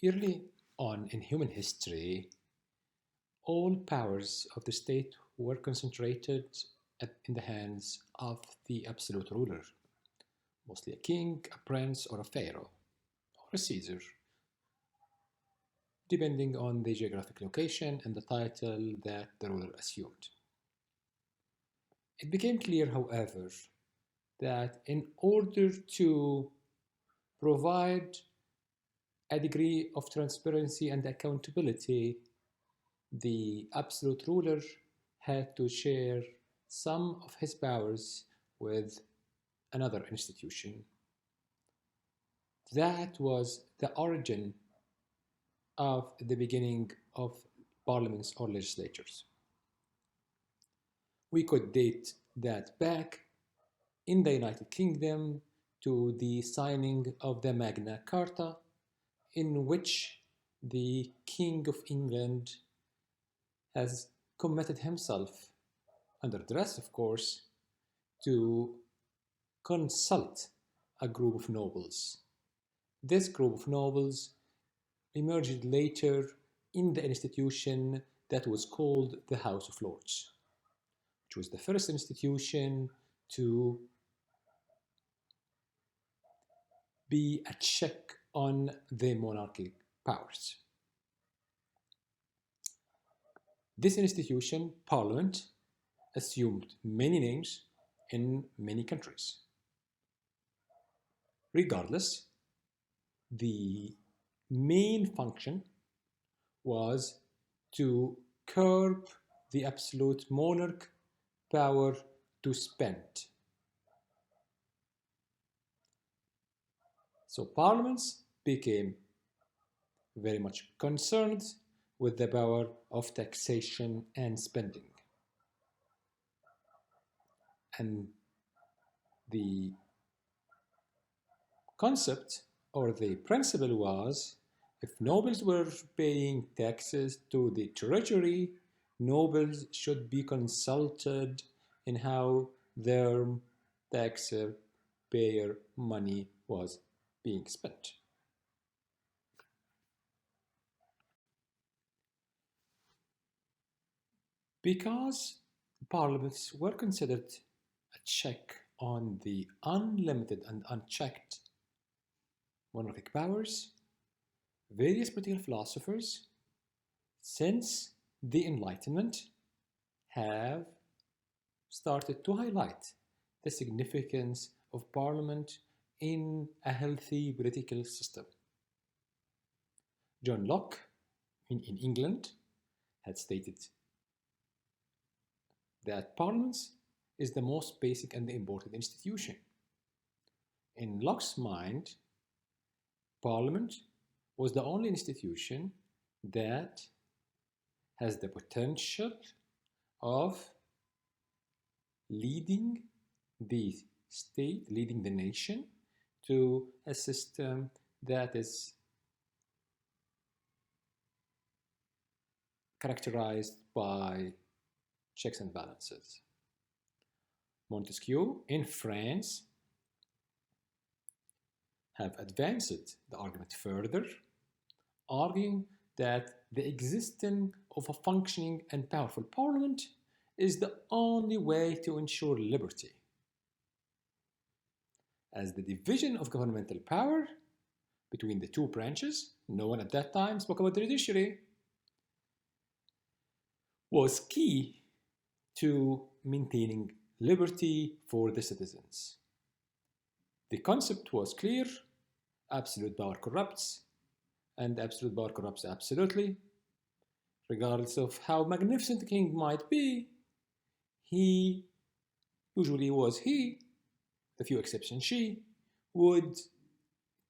Early on in human history, all powers of the state were concentrated in the hands of the absolute ruler, mostly a king, a prince, or a pharaoh, or a Caesar, depending on the geographic location and the title that the ruler assumed. It became clear, however, that in order to provide a degree of transparency and accountability, the absolute ruler had to share some of his powers with another institution. That was the origin of the beginning of parliaments or legislatures. We could date that back in the United Kingdom to the signing of the Magna Carta, in which the King of England has committed himself, under duress of course, to consult a group of nobles. This group of nobles emerged later in the institution that was called the House of Lords, which was the first institution to be a check on the monarchic powers. This institution, Parliament, assumed many names in many countries. Regardless, the main function was to curb the absolute monarch power to spend. So parliaments became very much concerned with the power of taxation and spending. And the concept or the principle was, if nobles were paying taxes to the treasury, nobles should be consulted in how their taxpayer money was being spent. Because parliaments were considered a check on the unlimited and unchecked monarchic powers, various political philosophers, since the Enlightenment, have started to highlight the significance of parliament in a healthy political system. John Locke, in England, had stated that parliaments is the most basic and important institution. In Locke's mind, Parliament was the only institution that has the potential of leading the state, leading the nation to a system that is characterized by checks and balances. Montesquieu in France have advanced the argument further, arguing that the existence of a functioning and powerful parliament is the only way to ensure liberty, as the division of governmental power between the two branches, no one at that time spoke about the judiciary, was key to maintaining liberty for the citizens. The concept was clear: absolute power corrupts, and absolute power corrupts absolutely. Regardless of how magnificent the king might be, he, usually was he, the few exceptions she, would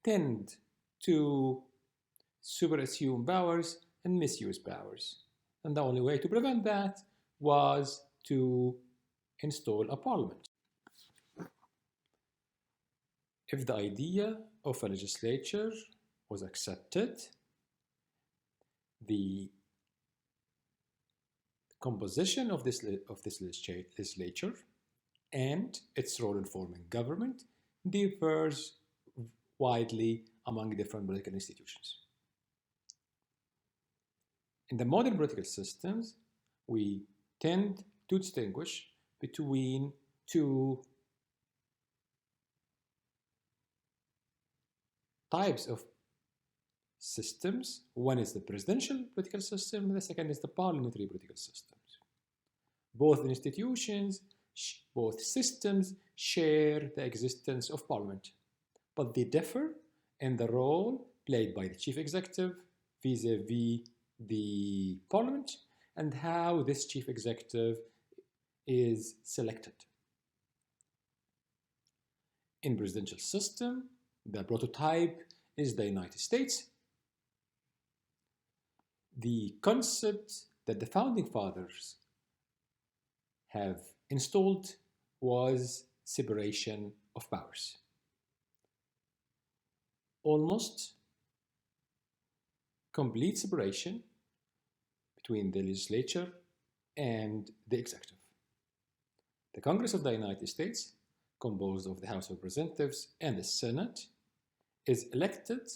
tend to superassume powers and misuse powers. And the only way to prevent that was to install a parliament. If the idea of a legislature was accepted, the composition of this legislature and its role in forming government differs widely among different political institutions. In the modern political systems, we tend to distinguish between two types of systems. One is the presidential political system, and the second is the parliamentary political systems. Both institutions, both systems share the existence of parliament, but they differ in the role played by the chief executive vis-a-vis the parliament and how this chief executive is selected. In presidential system, the prototype is the United States. The concept that the founding fathers have installed was separation of powers. Almost complete separation between the legislature and the executive. The Congress of the United States, composed of the House of Representatives and the Senate, is elected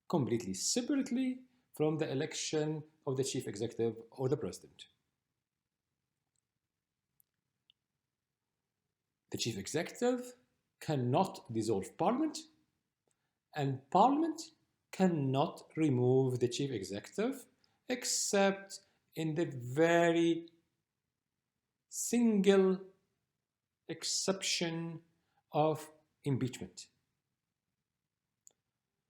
completely separately from the election of the chief executive or the president. The chief executive cannot dissolve parliament, and parliament cannot remove the chief executive except in the very single exception of impeachment.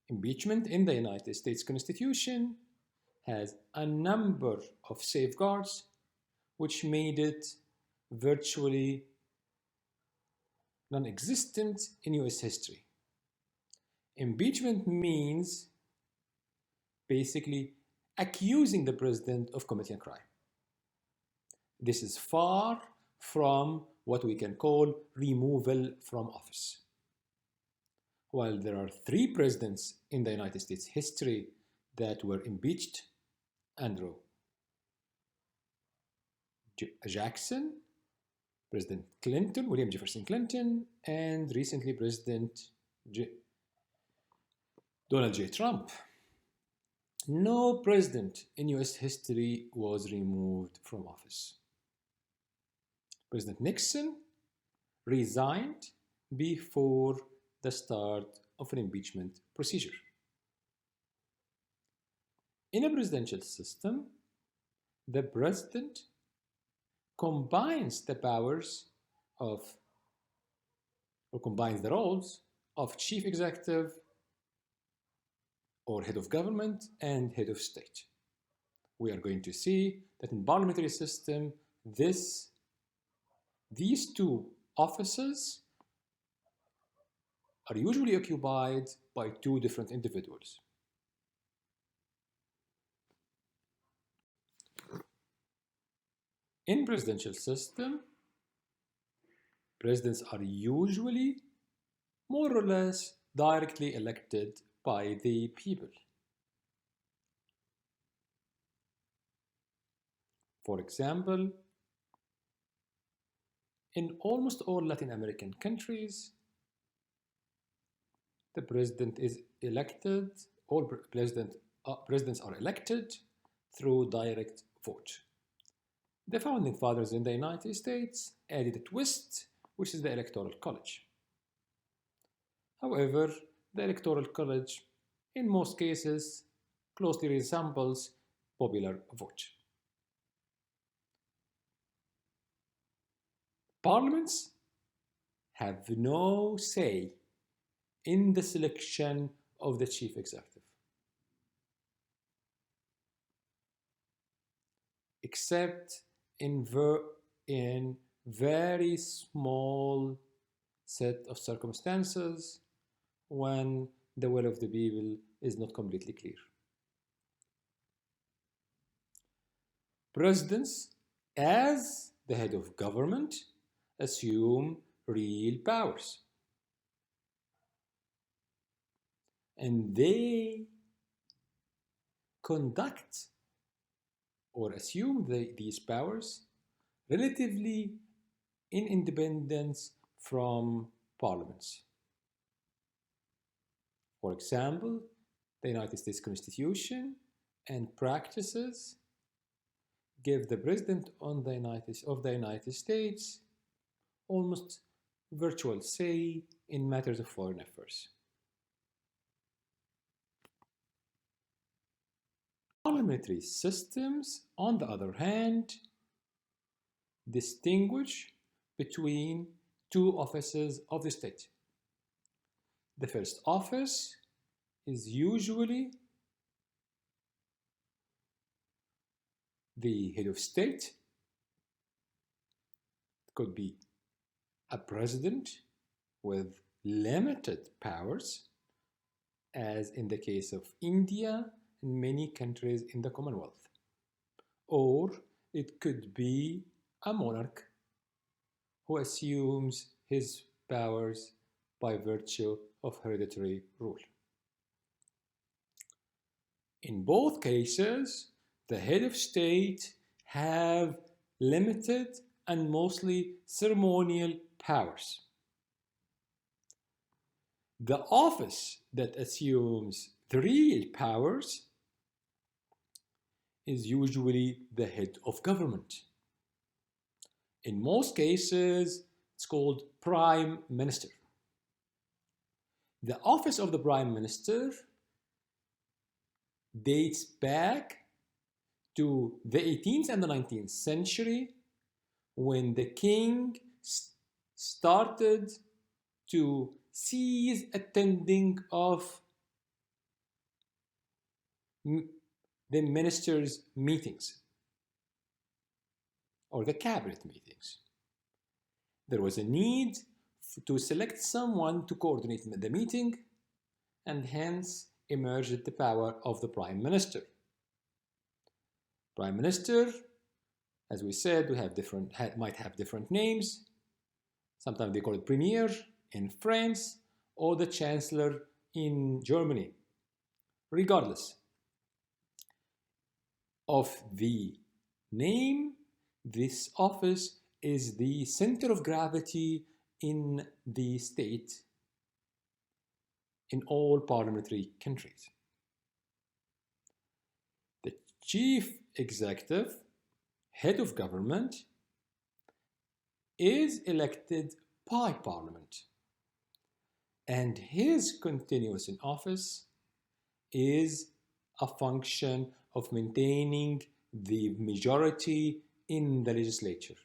Impeachment in the United States Constitution has a number of safeguards which made it virtually non-existent in US history. Impeachment means basically accusing the president of committing a crime. This is far from what we can call removal from office. While there are 3 presidents in the United States history that were impeached: Andrew Jackson, President Clinton, William Jefferson Clinton, and recently President Donald J. Trump. No president in US history was removed from office. President Nixon resigned before the start of an impeachment procedure. In a presidential system, the president combines the powers of, or combines the roles of chief executive or head of government and head of state. We are going to see that in parliamentary system, these 2 offices are usually occupied by 2 different individuals. In presidential system, presidents are usually more or less directly elected by the people. For example, in almost all Latin American countries, the president is elected, all presidents are elected through direct vote. The founding fathers in the United States added a twist, which is the Electoral College. However, the Electoral College, in most cases, closely resembles popular vote. Parliaments have no say in the selection of the chief executive, except in very small set of circumstances when the will of the people is not completely clear. Presidents, as the head of government, assume real powers. And they conduct or assume these powers relatively in independence from parliaments. For example, the United States Constitution and practices give the President of the United States almost virtual say in matters of foreign affairs. Parliamentary systems, on the other hand, distinguish between two offices of the state. The first office is usually the head of state. It could be a president with limited powers, as in the case of India and many countries in the Commonwealth. Or it could be a monarch who assumes his powers by virtue of hereditary rule. In both cases, the head of state have limited and mostly ceremonial powers. The office that assumes the real powers is usually the head of government. In most cases, it's called Prime Minister. The office of the Prime Minister dates back to the 18th and the 19th century, when the king started to cease attending of the ministers' meetings or the cabinet meetings. There was a need to select someone to coordinate the meeting, and hence emerged the power of the Prime Minister. Prime Minister, as we said, might have different names. Sometimes they call it Premier in France or the Chancellor in Germany. Regardless of the name, this office is the center of gravity in the state in all parliamentary countries. The chief executive, head of government, is elected by Parliament, and his continuance in office is a function of maintaining the majority in the legislature.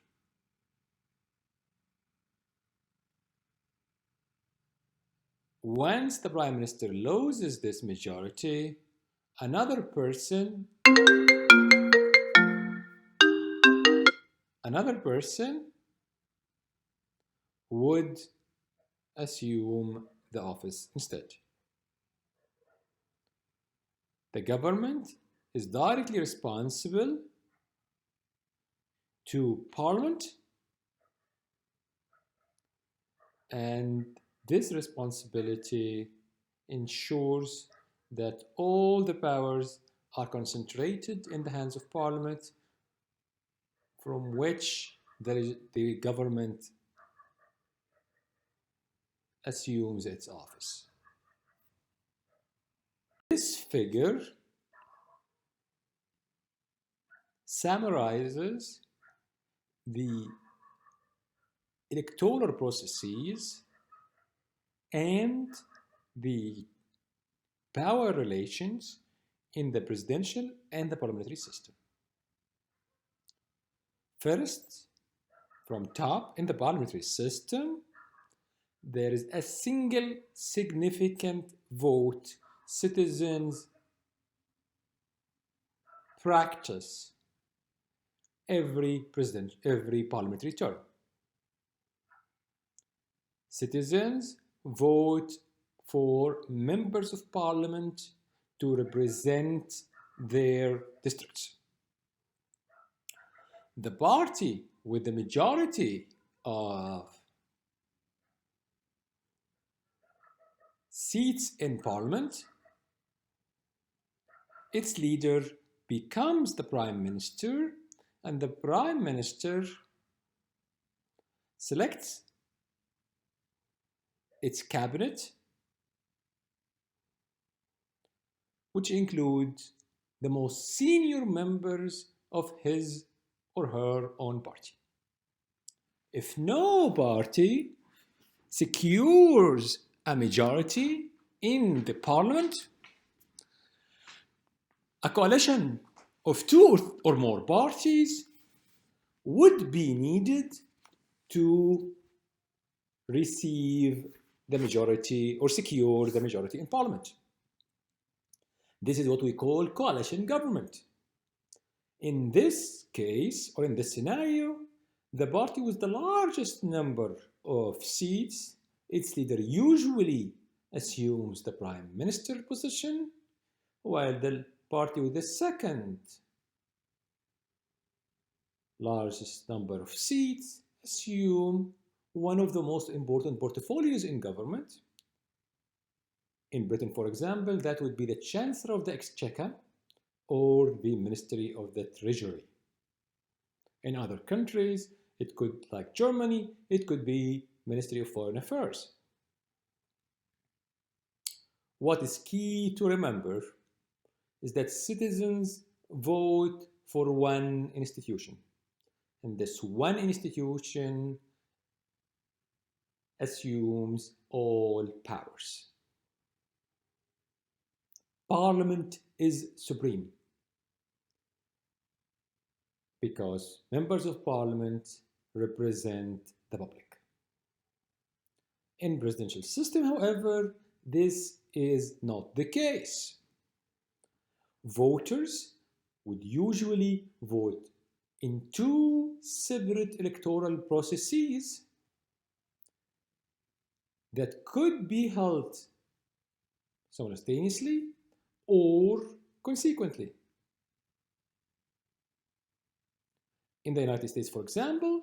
Once the Prime Minister loses this majority, another person would assume the office instead. The government is directly responsible to Parliament, and this responsibility ensures that all the powers are concentrated in the hands of Parliament, from which the government assumes its office. This figure summarizes the electoral processes and the power relations in the presidential and the parliamentary system. First, from top in the parliamentary system, there is a single significant vote citizens practice every parliamentary term. Citizens vote for members of parliament to represent their districts. The party with the majority of seats in parliament, its leader becomes the Prime Minister, and the Prime Minister selects its cabinet, which includes the most senior members of his or her own party. If no party secures a majority in the parliament, a coalition of two or more parties would be needed to receive the majority or secure the majority in parliament. This is what we call coalition government. In this case, or in this scenario, the party with the largest number of seats, its leader usually assumes the prime minister position, while the party with the second largest number of seats assume one of the most important portfolios in government. In Britain, for example, that would be the Chancellor of the Exchequer or the Ministry of the Treasury. In other countries, it could, like Germany, it could be Ministry of Foreign Affairs. What is key to remember is that citizens vote for one institution, and this one institution assumes all powers. Parliament is supreme because members of parliament represent the public. In presidential system, however, this is not the case. Voters would usually vote in two separate electoral processes that could be held simultaneously or consequently. In the United States, for example,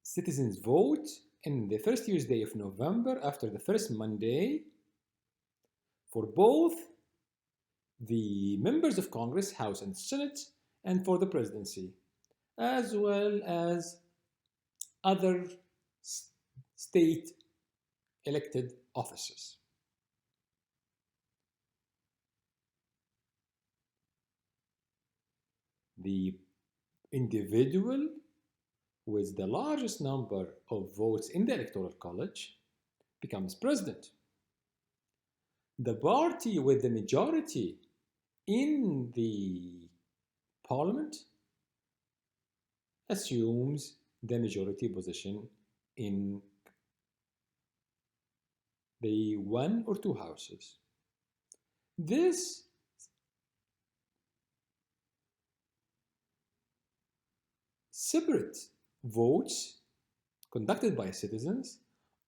citizens vote in the first Tuesday of November after the first Monday for both the members of Congress, House and Senate, and for the presidency, as well as other state elected officers. The individual with the largest number of votes in the Electoral College becomes president. The party with the majority in the parliament assumes the majority position in the one or two houses. This separate votes conducted by citizens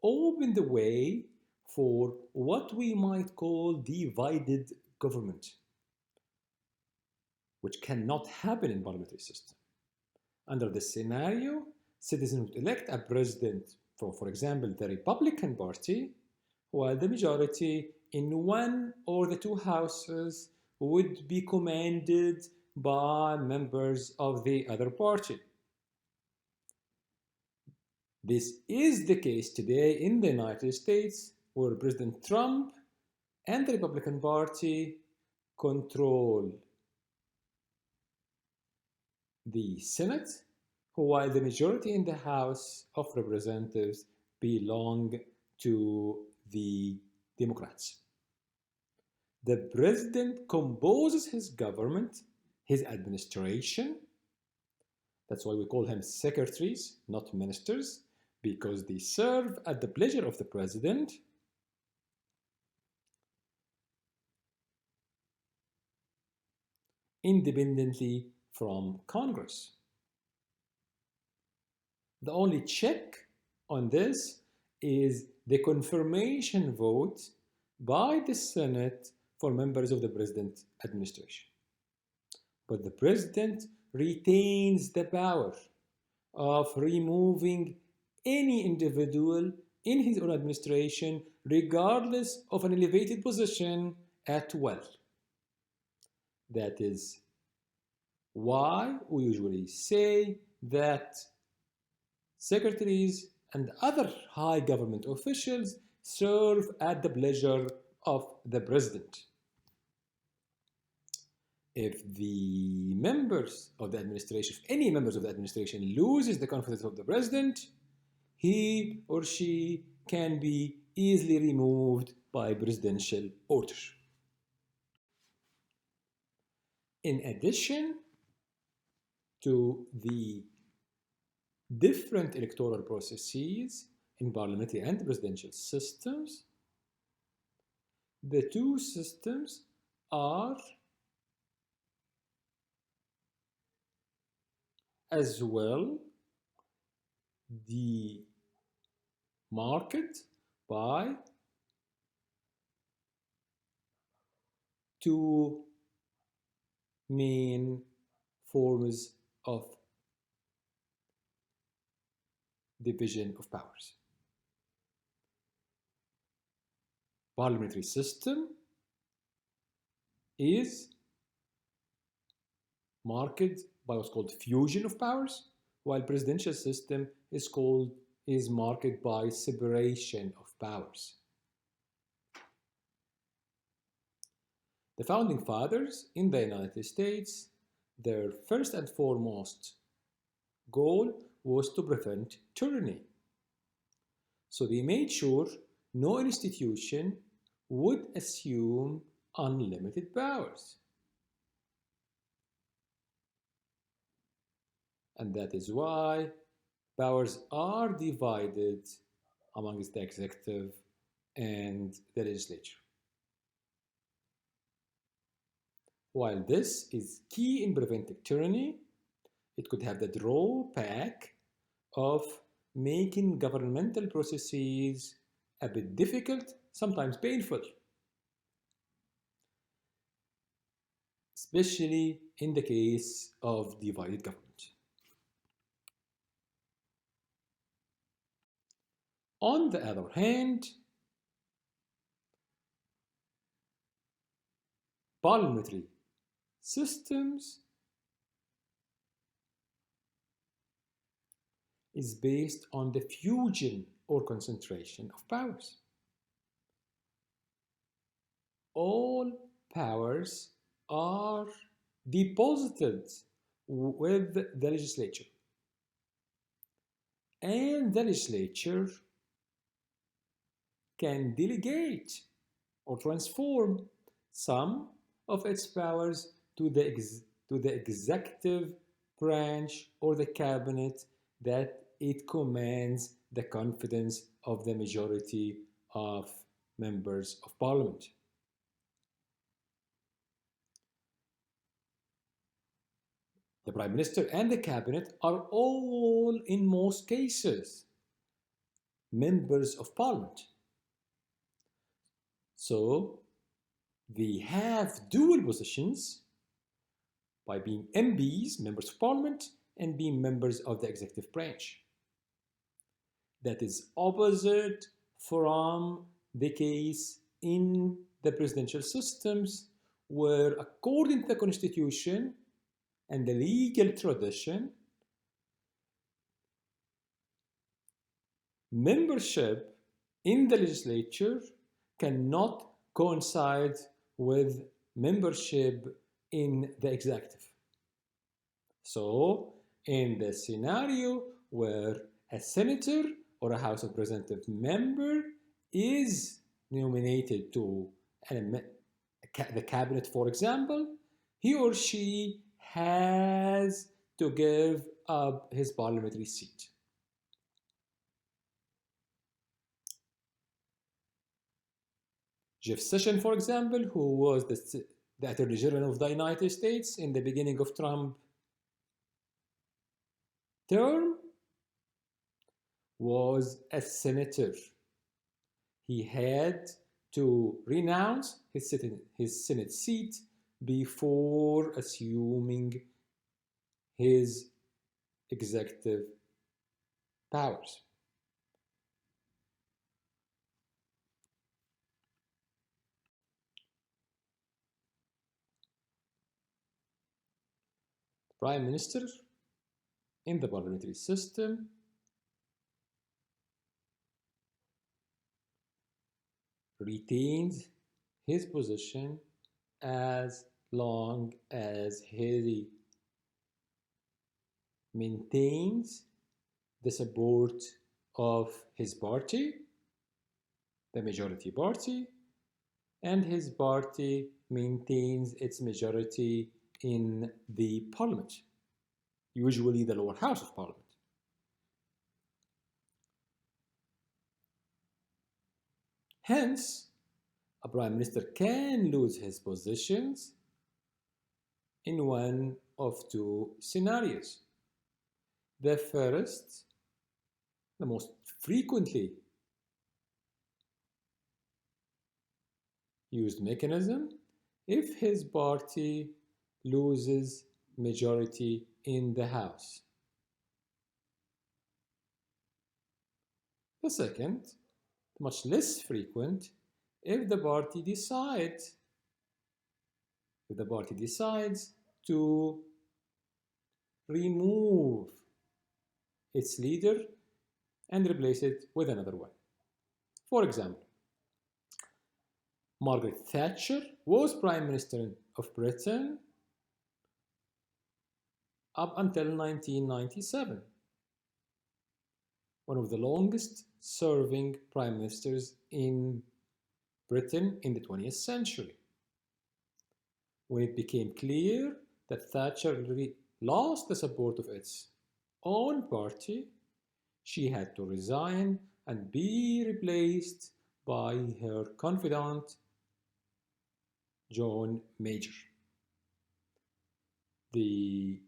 open the way for what we might call divided government, which cannot happen in parliamentary system. Under this scenario, citizens would elect a president from, for example, the Republican Party, while the majority in one or the two houses would be commanded by members of the other party. This is the case today in the United States, where President Trump and the Republican Party control the Senate, while the majority in the House of Representatives belong to the Democrats. The president composes his government, his administration. That's why we call them secretaries, not ministers, because they serve at the pleasure of the president. Independently from Congress. The only check on this is the confirmation vote by the Senate for members of the president's administration. But the president retains the power of removing any individual in his own administration, regardless of an elevated position, at will. That is why we usually say that secretaries and other high government officials serve at the pleasure of the president. If the members of the administration, if any members of the administration loses the confidence of the president, he or she can be easily removed by presidential order. In addition to the different electoral processes in parliamentary and presidential systems, the two systems are as well demarked by two main forms of division of powers. Parliamentary system is marked by what's called fusion of powers, while presidential system is marked by separation of powers. The founding fathers in the United States, their first and foremost goal was to prevent tyranny. So they made sure no institution would assume unlimited powers. And that is why powers are divided amongst the executive and the legislature. While this is key in preventing tyranny, it could have the drawback of making governmental processes a bit difficult, sometimes painful, especially in the case of divided government. On the other hand, parliamentary systems is based on the fusion or concentration of powers. All powers are deposited with the legislature, and the legislature can delegate or transform some of its powers to the executive branch or the cabinet that it commands the confidence of the majority of members of parliament. The Prime Minister and the Cabinet are all, in most cases, members of Parliament. So they have dual positions by being MPs, members of Parliament, and being members of the executive branch. That is opposite from the case in the presidential systems, where according to the Constitution and the legal tradition, membership in the legislature cannot coincide with membership in the executive. So, in the scenario where a senator or a House of Representatives member is nominated to the cabinet, for example, he or she has to give up his parliamentary seat. Jeff Sessions, for example, who was the Attorney General of the United States in the beginning of Trump's term, was a senator. He had to renounce his Senate seat before assuming his executive powers. The Prime Minister in the parliamentary system retains his position as long as he maintains the support of his party, the majority party, and his party maintains its majority in the parliament, usually the lower house of parliament. Hence, a prime minister can lose his positions in one of two scenarios. The first, the most frequently used mechanism, if his party loses majority in the House. The second, much less frequent, if the party decides to remove its leader and replace it with another one. For example, Margaret Thatcher was Prime Minister of Britain up until 1997, one of the longest serving Prime Ministers in Britain in the 20th century. When it became clear that Thatcher lost the support of its own party, she had to resign and be replaced by her confidant, John Major. The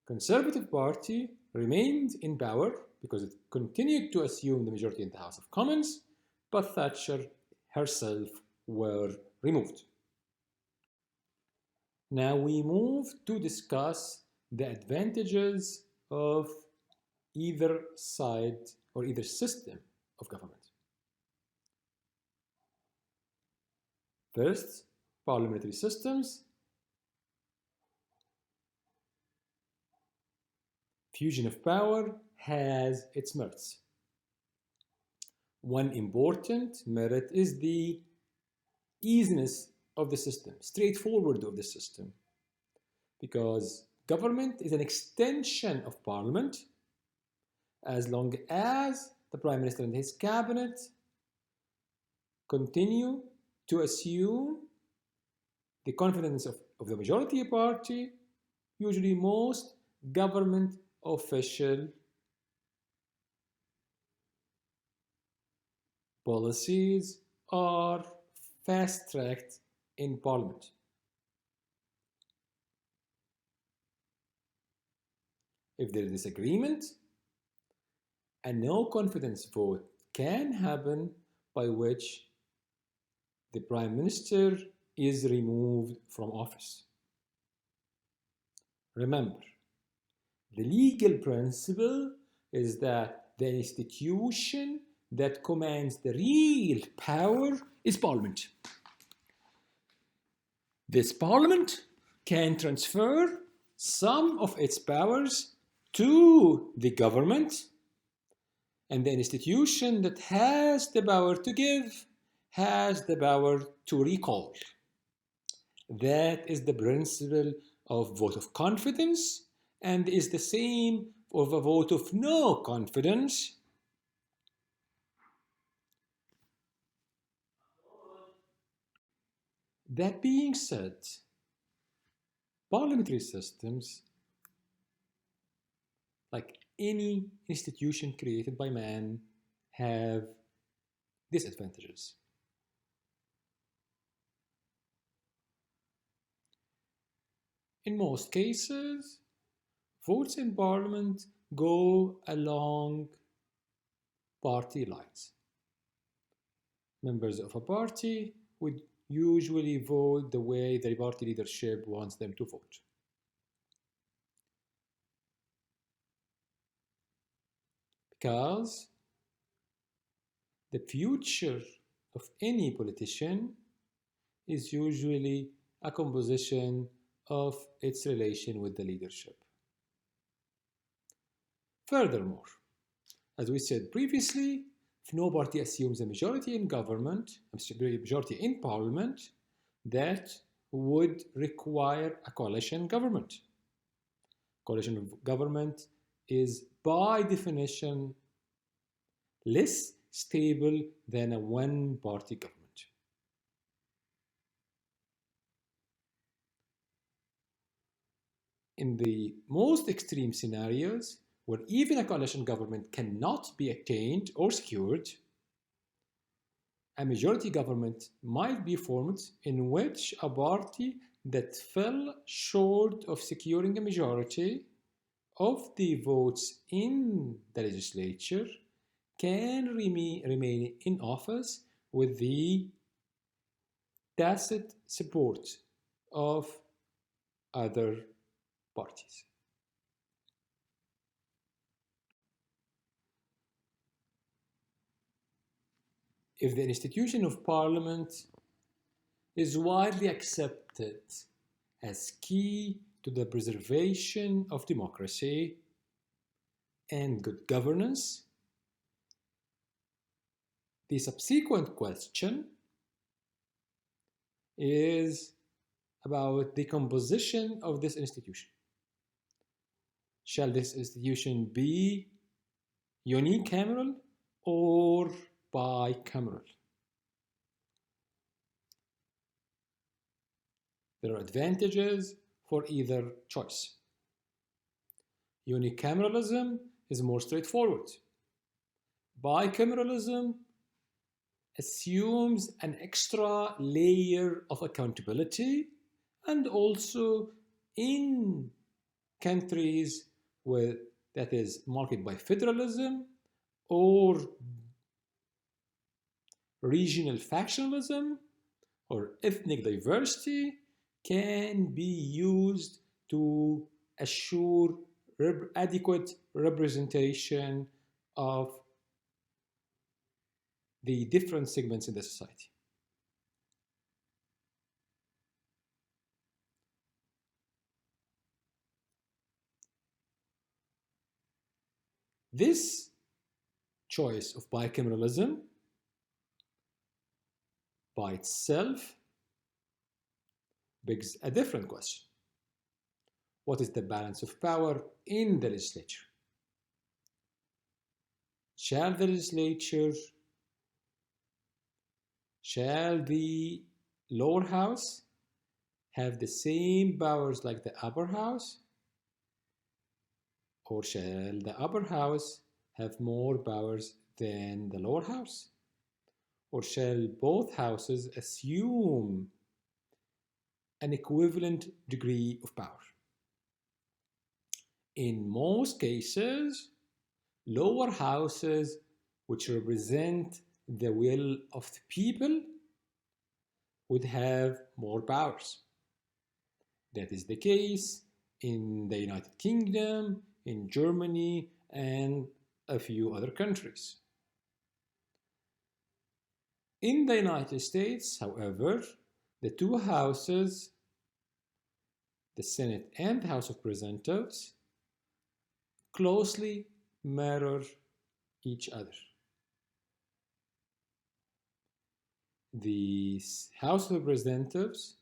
Conservative Party remained in power because it continued to assume the majority in the House of Commons, but Thatcher herself were removed. Now we move to discuss the advantages of either side or either system of government. First, parliamentary systems. Fusion of power has its merits. One important merit is the easiness of the system, straightforward of the system, because government is an extension of parliament as long as the Prime Minister and his cabinet continue to assume the confidence of the majority party. Usually most government official policies are fast-tracked in Parliament. If there is disagreement, a no-confidence vote can happen by which the Prime Minister is removed from office. Remember, the legal principle is that the institution that commands the real power is Parliament. This Parliament can transfer some of its powers to the government, and the institution that has the power to give has the power to recall. That is the principle of vote of confidence, and is the same of a vote of no confidence. That being said, parliamentary systems, like any institution created by man, have disadvantages. In most cases, votes in parliament go along party lines. Members of a party would usually vote the way the party leadership wants them to vote. Because the future of any politician is usually a composition of its relation with the leadership. Furthermore, as we said previously, if no party assumes a majority in government, a majority in parliament, that would require a coalition government. Coalition government is by definition less stable than a one-party government. In the most extreme scenarios, where even a coalition government cannot be attained or secured, a majority government might be formed in which a party that fell short of securing a majority of the votes in the legislature can remain in office with the tacit support of other parties. If the institution of parliament is widely accepted as key to the preservation of democracy and good governance, the subsequent question is about the composition of this institution. Shall this institution be unicameral or bicameral? There are advantages for either choice. Unicameralism is more straightforward. Bicameralism assumes an extra layer of accountability, and also in countries that is marked by federalism or regional factionalism or ethnic diversity, can be used to assure adequate representation of the different segments in the society. This choice of bicameralism by itself begs a different question. What is the balance of power in the legislature? Shall the lower house have the same powers like the upper house? Or shall the upper house have more powers than the lower house? Or shall both houses assume an equivalent degree of power? In most cases, lower houses, which represent the will of the people, would have more powers. That is the case in the United Kingdom, in Germany, and a few other countries. In the United States, however, the two houses, the Senate and the House of Representatives, closely mirror each other. The House of Representatives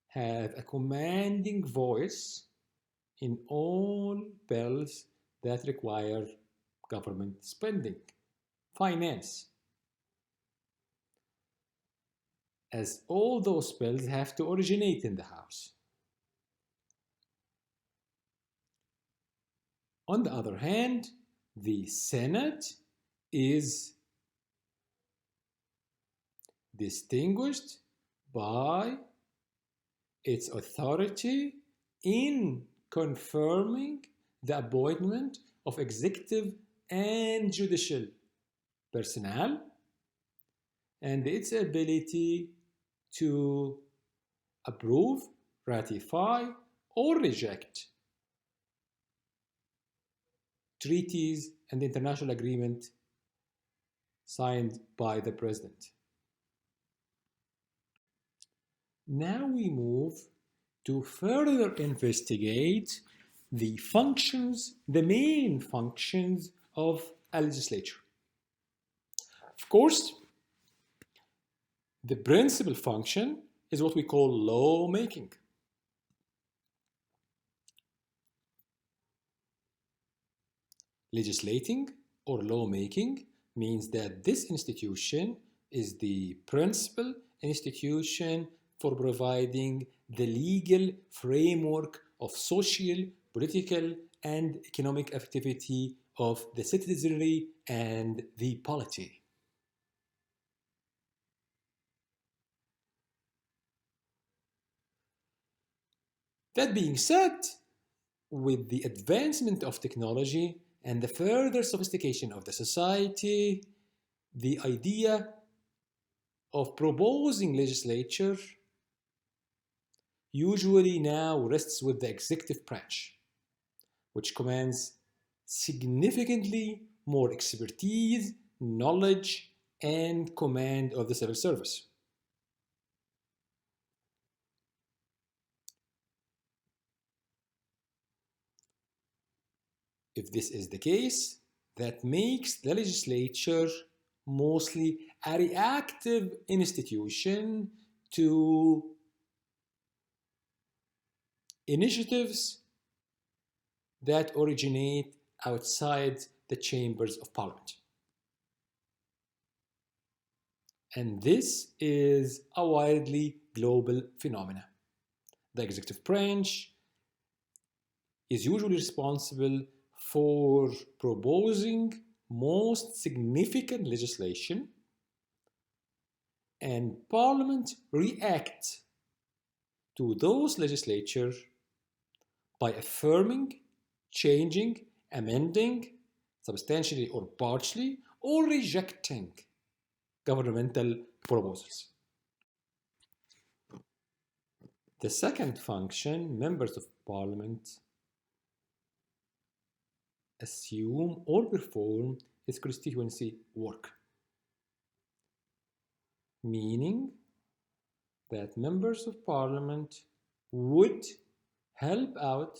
have a commanding voice in all bills that require government spending, finance, as all those bills have to originate in the House. On the other hand, the Senate is distinguished by its authority in confirming the appointment of executive and judicial personnel, and its ability to approve, ratify, or reject treaties and international agreements signed by the President. Now we move to further investigate the functions, the main functions of a legislature. Of course, the principal function is what we call lawmaking. Legislating or lawmaking means that this institution is the principal institution for providing the legal framework of social, political, and economic activity of the citizenry and the polity. That being said, with the advancement of technology and the further sophistication of the society, the idea of proposing legislature usually now rests with the executive branch, which commands significantly more expertise, knowledge, and command of the civil service. If this is the case, that makes the legislature mostly a reactive institution to initiatives that originate outside the chambers of parliament. And this is a widely global phenomenon. The executive branch is usually responsible for proposing most significant legislation, and Parliament reacts to those legislatures by affirming, changing, amending, substantially or partially, or rejecting governmental proposals. The second function members of Parliament assume or perform is constituency work, meaning that members of Parliament would help out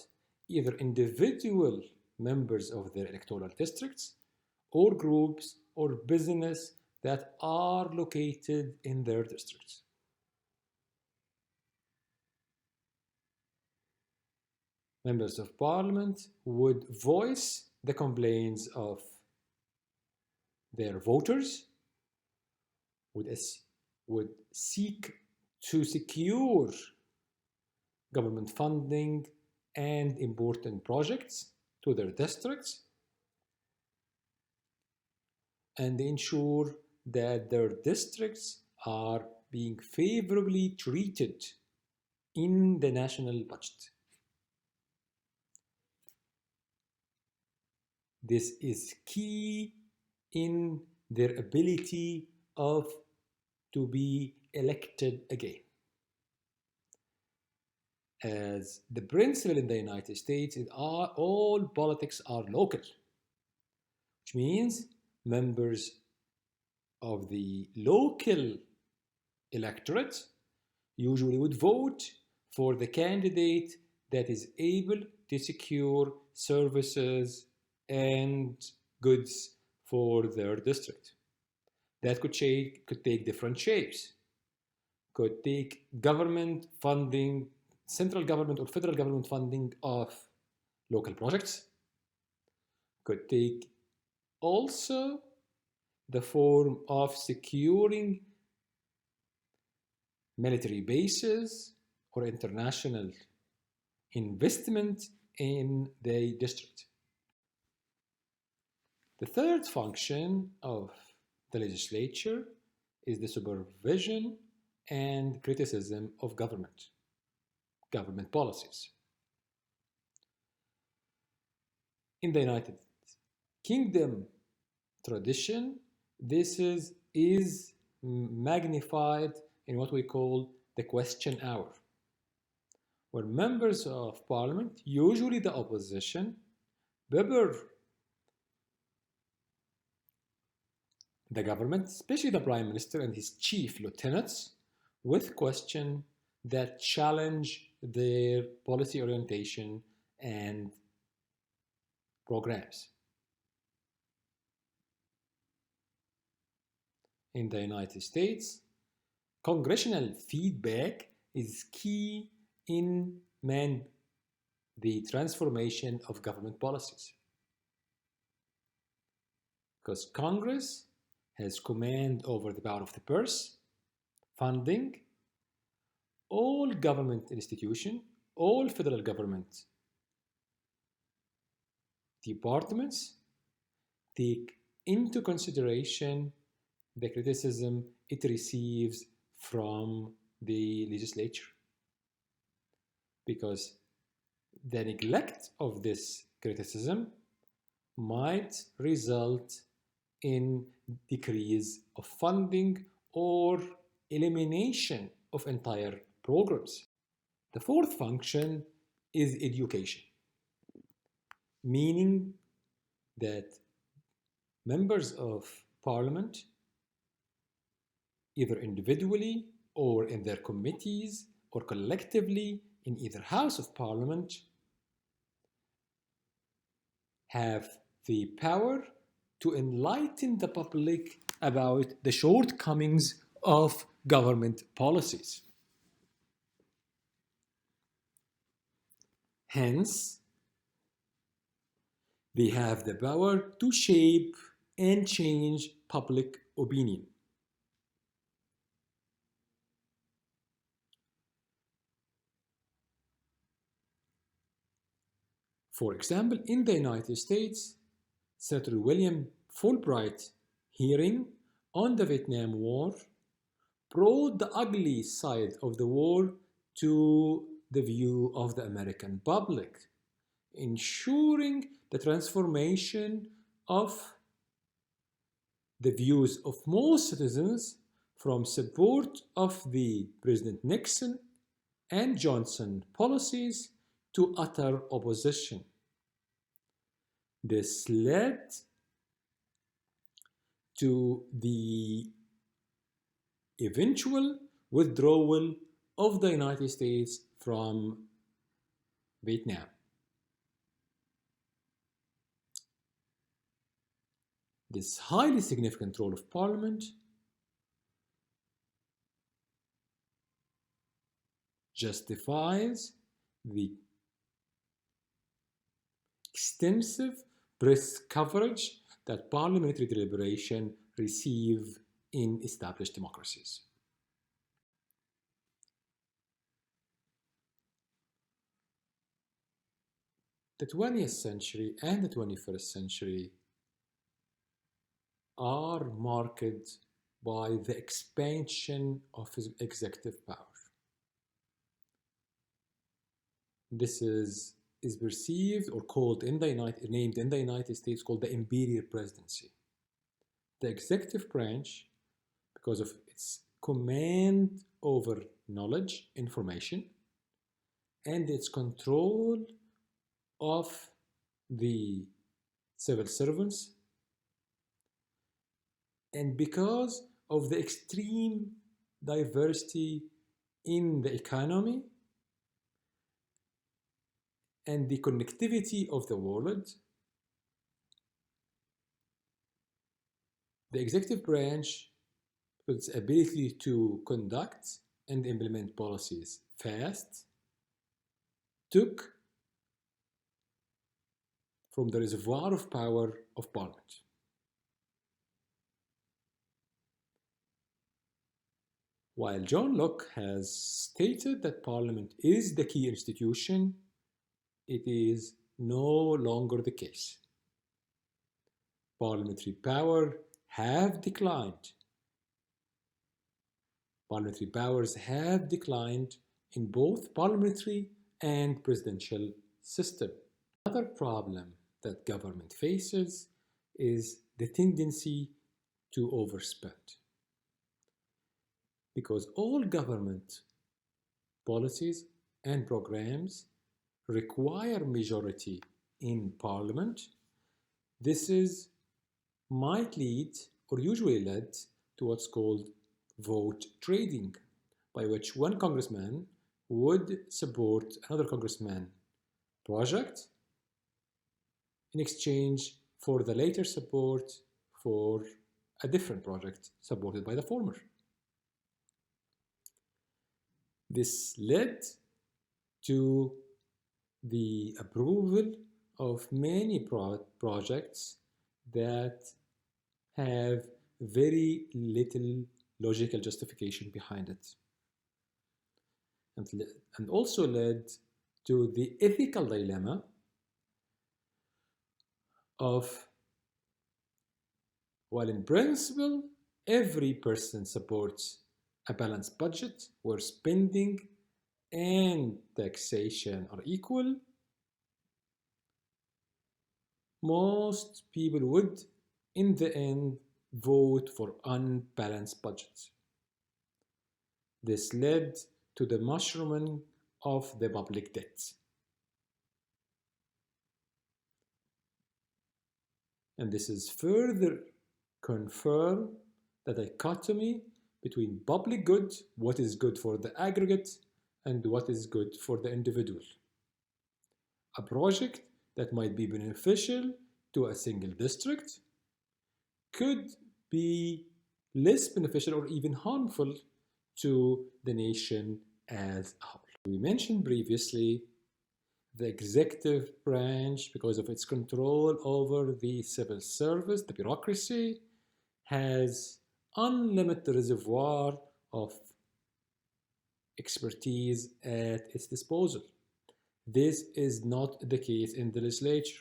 either individual members of their electoral districts or groups or business that are located in their districts. Members of Parliament would voice the complaints of their voters, would seek to secure government funding and important projects to their districts, and ensure that their districts are being favorably treated in the national budget. This is key in their ability to be elected again. As the principle in the United States is all politics are local, which means members of the local electorate usually would vote for the candidate that is able to secure services and goods for their district. That could take different shapes. Could take government funding, central government or federal government funding of local projects. Could take also the form of securing military bases or international investment in the district. The third function of the legislature is the supervision and criticism of government policies. In the United Kingdom tradition, this is magnified in what we call the question hour, where members of parliament, usually the opposition, pepper the government, especially the prime minister and his chief lieutenants, with questions that challenge their policy orientation and programs. In the United States, congressional feedback is key in the transformation of government policies. Because Congress has command over the power of the purse, funding, all government institutions, all federal government departments take into consideration the criticism it receives from the legislature. Because the neglect of this criticism might result in decrease of funding or elimination of entire programs. The fourth function is education, meaning that members of parliament, either individually or in their committees or collectively in either house of parliament, have the power to enlighten the public about the shortcomings of government policies. Hence, they have the power to shape and change public opinion. For example, in the United States, Senator William Fulbright hearing on the Vietnam War brought the ugly side of the war to the view of the American public, ensuring the transformation of the views of most citizens from support of the President Nixon and Johnson policies to utter opposition. This led to the eventual withdrawal of the United States from Vietnam. This highly significant role of Parliament justifies the extensive press coverage that parliamentary deliberation receive in established democracies. The 20th century and the 21st century are marked by the expansion of executive power. This is perceived or called named in the United States called the imperial presidency. The executive branch, because of its command over knowledge, information, and its control of the civil servants, and because of the extreme diversity in the economy and the connectivity of the world, the executive branch, with its ability to conduct and implement policies fast, took from the reservoir of power of Parliament. While John Locke has stated that Parliament is the key institution, it is no longer the case. Parliamentary power have declined. Parliamentary powers have declined in both parliamentary and presidential system. Another problem that government faces is the tendency to overspend. Because all government policies and programs require majority in Parliament, this might lead or usually led to what's called vote trading, by which one congressman would support another congressman project in exchange for the later support for a different project supported by the former. This led to the approval of many projects that have very little logical justification behind it, and also led to the ethical dilemma of, while in principle every person supports a balanced budget where spending and taxation are equal, most people would, in the end, vote for unbalanced budgets. This led to the mushrooming of the public debt. And this is further confirmed the dichotomy between public good, what is good for the aggregate, and what is good for the individual. A project that might be beneficial to a single district could be less beneficial or even harmful to the nation as a whole. We mentioned previously the executive branch, because of its control over the civil service, the bureaucracy, has unlimited reservoir of expertise at its disposal. This is not the case in the legislature.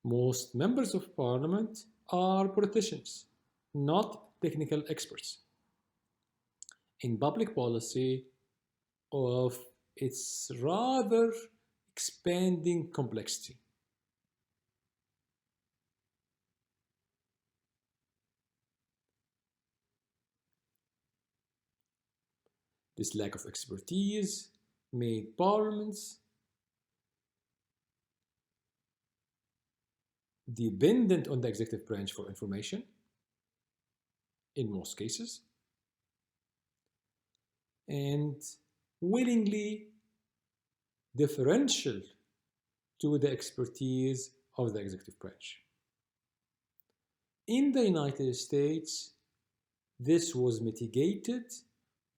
Most members of parliament are politicians, not technical experts in public policy of its rather expanding complexity. This lack of expertise made parliaments dependent on the executive branch for information, in most cases, and willingly differential to the expertise of the executive branch. In the United States, this was mitigated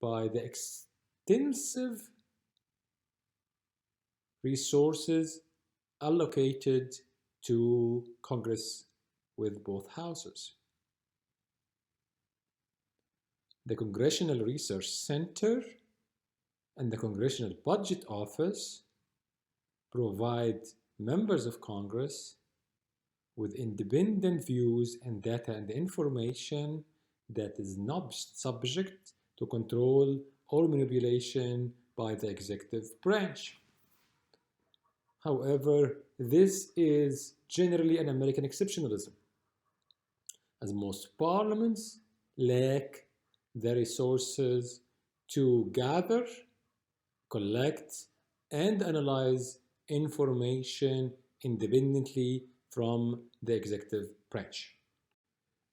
by the extensive resources allocated to Congress with both houses. The Congressional Research Center and the Congressional Budget Office provide members of Congress with independent views and data and information that is not subject to control or manipulation by the executive branch. However, this is generally an American exceptionalism, as most parliaments lack the resources to gather, collect, and analyze information independently from the executive branch.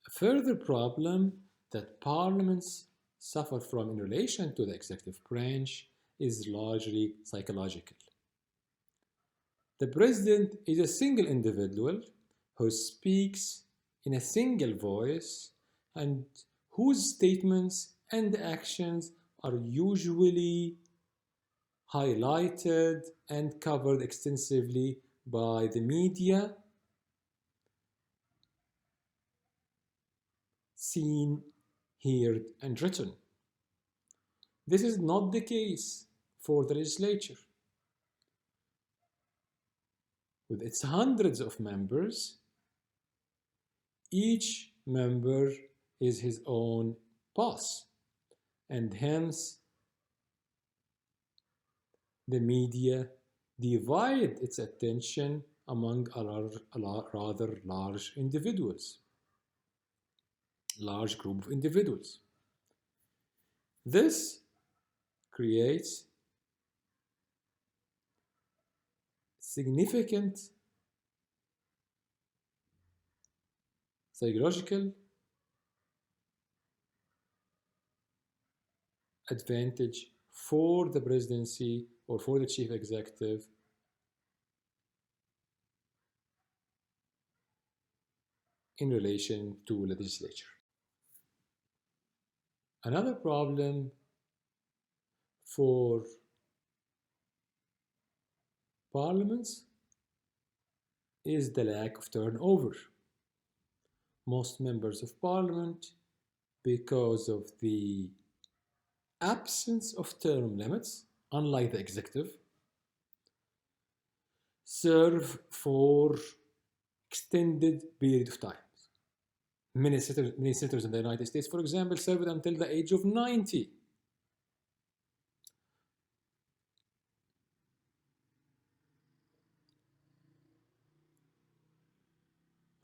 A further problem that parliaments suffer from in relation to the executive branch is largely psychological. The president is a single individual who speaks in a single voice and whose statements and actions are usually highlighted and covered extensively by the media, seen, heard, and written. This is not the case for the legislature. With its hundreds of members, each member is his own boss, and hence the media divide its attention among a rather large group of individuals. This creates significant psychological advantage for the presidency or for the chief executive in relation to the legislature. Another problem for parliaments is the lack of turnover. Most members of parliament, because of the absence of term limits, unlike the executive, serve for extended period of time. Many senators in the United States, for example, served until the age of 90.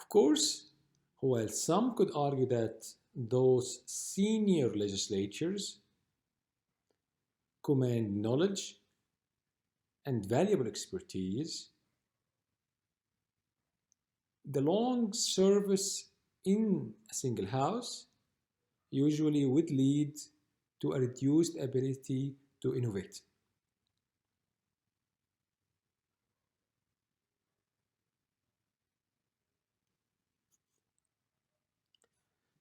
Of course, while some could argue that those senior legislatures command knowledge and valuable expertise, the long service in a single house usually would lead to a reduced ability to innovate.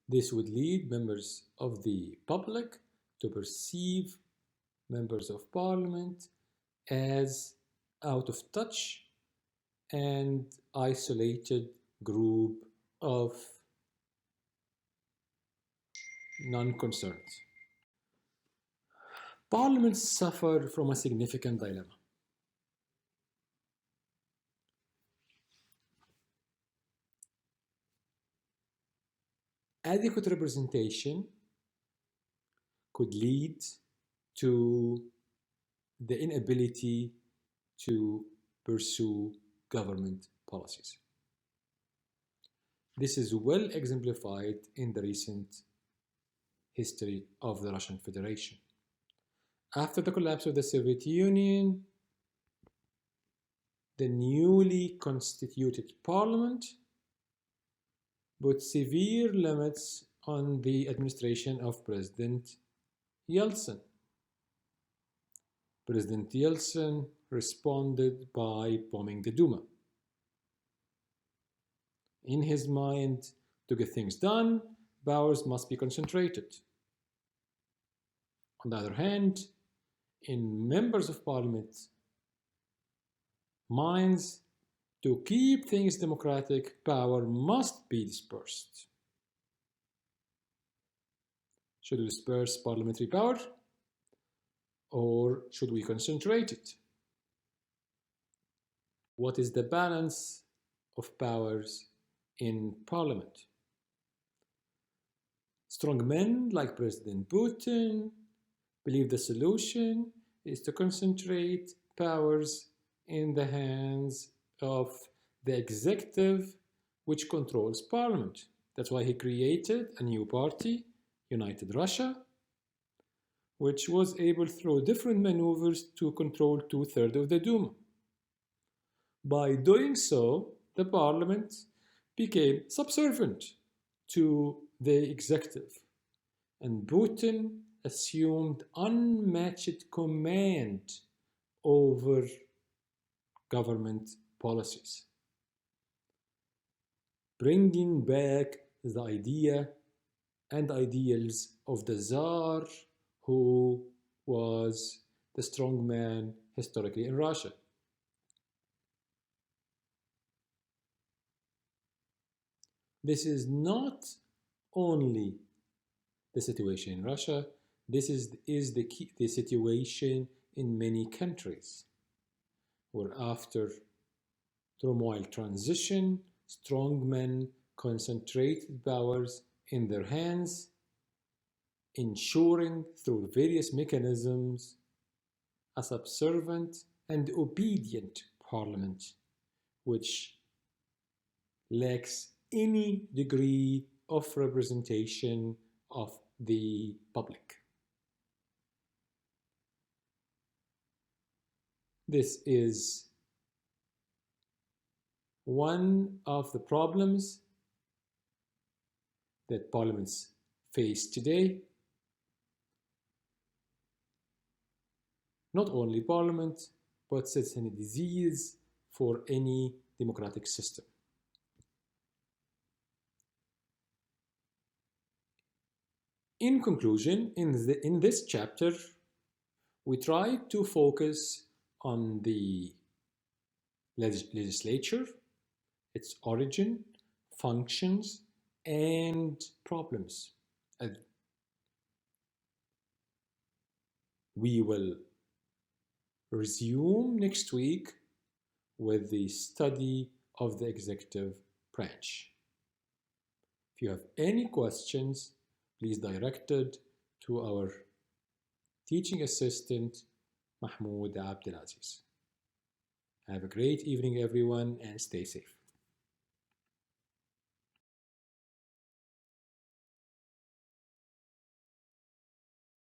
This would lead members of the public to perceive members of parliament as out of touch and isolated group of non-concerned. Parliaments suffer from a significant dilemma. Adequate representation could lead to the inability to pursue government policies. This is well exemplified in the recent history of the Russian Federation. After the collapse of the Soviet Union, the newly constituted parliament put severe limits on the administration of President Yeltsin. President Yeltsin responded by bombing the Duma. In his mind, to get things done, powers must be concentrated. On the other hand, in members of parliament minds, to keep things democratic, power must be dispersed. Should we disperse parliamentary power, or should we concentrate it? What is the balance of powers in parliament? Strong men like President Putin believe the solution is to concentrate powers in the hands of the executive, which controls parliament. That's why he created a new party, United Russia, which was able through different maneuvers to control 2/3 of the Duma. By doing so, the parliament became subservient to the executive, and Putin assumed unmatched command over government policies, bringing back the idea and ideals of the Tsar, who was the strong man historically in Russia. This is not only the situation in Russia, this is the situation in many countries, where after turmoil transition, strong men concentrated powers in their hands, ensuring through various mechanisms a subservient and obedient parliament, which lacks any degree of representation of the public. This is one of the problems that parliaments face today. Not only parliament, but it's a disease for any democratic system. In conclusion, in this chapter, we tried to focus on the legislature, its origin, functions, and problems. We will resume next week with the study of the executive branch. If you have any questions, please direct it to our teaching assistant, Mahmoud Abdelaziz. Have a great evening, everyone, and stay safe.